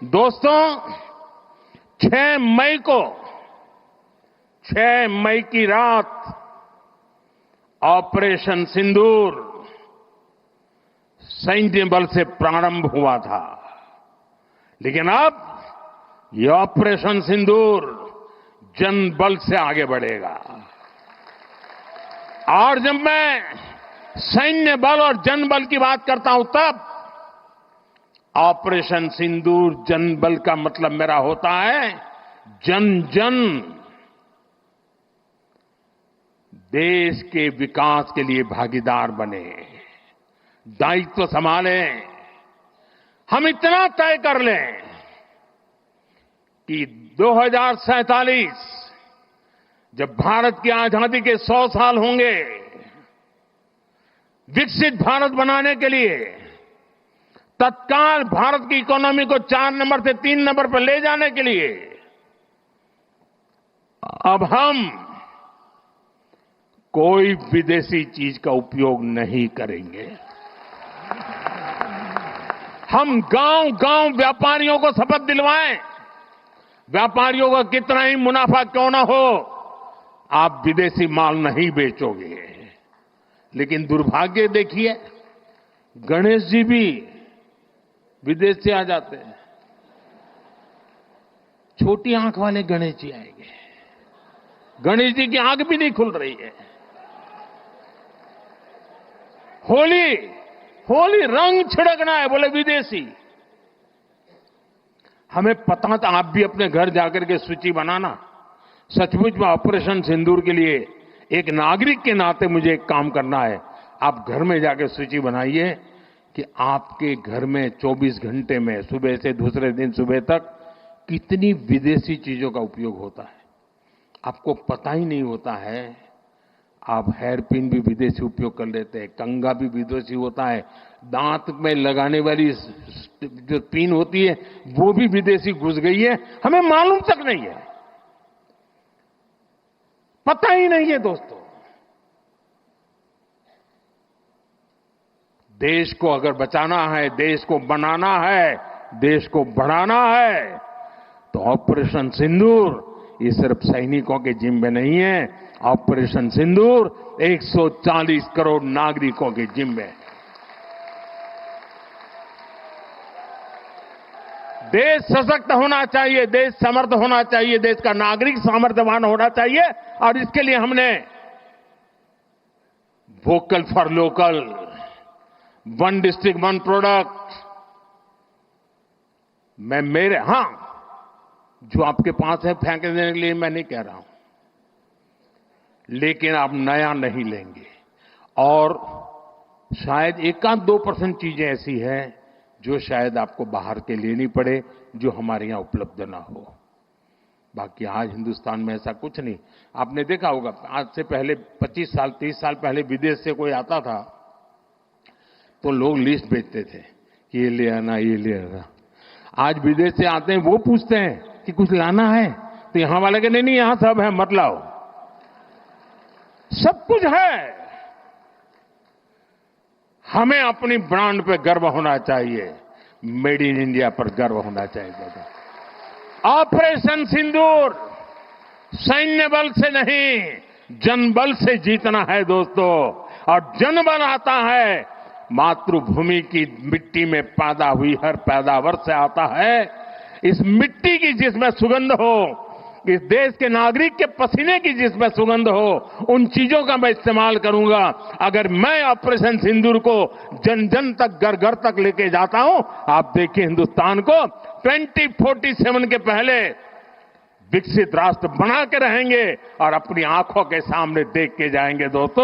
दोस्तों, 6 मई को 6 मई की रात ऑपरेशन सिंदूर सैन्य बल से प्रारंभ हुआ था, लेकिन अब ये ऑपरेशन सिंदूर जन बल से आगे बढ़ेगा। और जब मैं सैन्य बल और जन बल की बात करता हूं, तब ऑपरेशन सिंदूर जन बल का मतलब मेरा होता है जन जन देश के विकास के लिए भागीदार बने, दायित्व संभालें। हम इतना तय कर लें कि 2047 जब भारत की आजादी के 100 साल होंगे, विकसित भारत बनाने के लिए तत्काल भारत की इकोनॉमी को 4 नंबर से 3 नंबर पर ले जाने के लिए अब हम कोई विदेशी चीज का उपयोग नहीं करेंगे। हम गांव-गांव व्यापारियों को शपथ दिलवाएं, व्यापारियों का कितना ही मुनाफा क्यों ना हो, आप विदेशी माल नहीं बेचोगे। लेकिन दुर्भाग्य देखिए, गणेश जी भी विदेश से आ जाते हैं। छोटी आंख वाले गणेश जी आएंगे, गणेश जी की आंख भी नहीं खुल रही है। होली रंग छिड़कना है, बोले विदेशी। हमें पता था, आप भी अपने घर जाकर के सूची बनाना। सचमुच में ऑपरेशन सिंदूर के लिए एक नागरिक के नाते मुझे एक काम करना है। आप घर में जाकर सूची बनाइए कि आपके घर में 24 घंटे में सुबह से दूसरे दिन सुबह तक कितनी विदेशी चीजों का उपयोग होता है। आपको पता ही नहीं होता है। आप हेयर पिन भी विदेशी उपयोग कर लेते हैं, कंघा भी विदेशी होता है, दांत में लगाने वाली जो पिन होती है वो भी विदेशी घुस गई है, हमें मालूम तक नहीं है, पता ही नहीं है। दोस्तों, देश को अगर बचाना है, देश को बनाना है, देश को बढ़ाना है, तो ऑपरेशन सिंदूर ये सिर्फ सैनिकों के जिम्मे नहीं है। ऑपरेशन सिंदूर 140 करोड़ नागरिकों के जिम्मे। देश सशक्त होना चाहिए, देश समर्थ होना चाहिए, देश का नागरिक सामर्थ्यवान होना चाहिए। और इसके लिए हमने vocal for local, 1 district 1 product, जो आपके पास है फेंक देने के लिए मैं नहीं कह रहा हूं, लेकिन आप नया नहीं लेंगे। और शायद 1-2% चीजें ऐसी हैं जो शायद आपको बाहर के लेनी पड़े, जो हमारे यहां उपलब्ध ना हो। बाकी आज हिंदुस्तान में ऐसा कुछ नहीं। आपने देखा होगा, आज से पहले 25 साल 30 साल पहले विदेश से कोई आता था तो लोग लिस्ट भेजते थे कि ये ले आना, ये ले आना। आज विदेश से आते हैं, वो पूछते हैं कि कुछ लाना है, तो यहां वाले के नहीं, यहां सब है, मत लाओ, सब कुछ है। हमें अपनी ब्रांड पे गर्व होना चाहिए, मेड इन इंडिया पर गर्व होना चाहिए। ऑपरेशन सिंदूर सैन्य बल से नहीं, जनबल से जीतना है दोस्तों। और जनबल आता है मातृभूमि की मिट्टी में पैदा हुई हर पैदावार से आता है। इस मिट्टी की जिसमें सुगंध हो, इस देश के नागरिक के पसीने की जिसमें सुगंध हो, उन चीजों का मैं इस्तेमाल करूंगा। अगर मैं ऑपरेशन सिंदूर को जन जन तक, घर घर तक लेके जाता हूं, आप देखिए हिंदुस्तान को 2047 के पहले विकसित राष्ट्र बना के रहेंगे और अपनी आंखों के सामने देख के जाएंगे दोस्तों।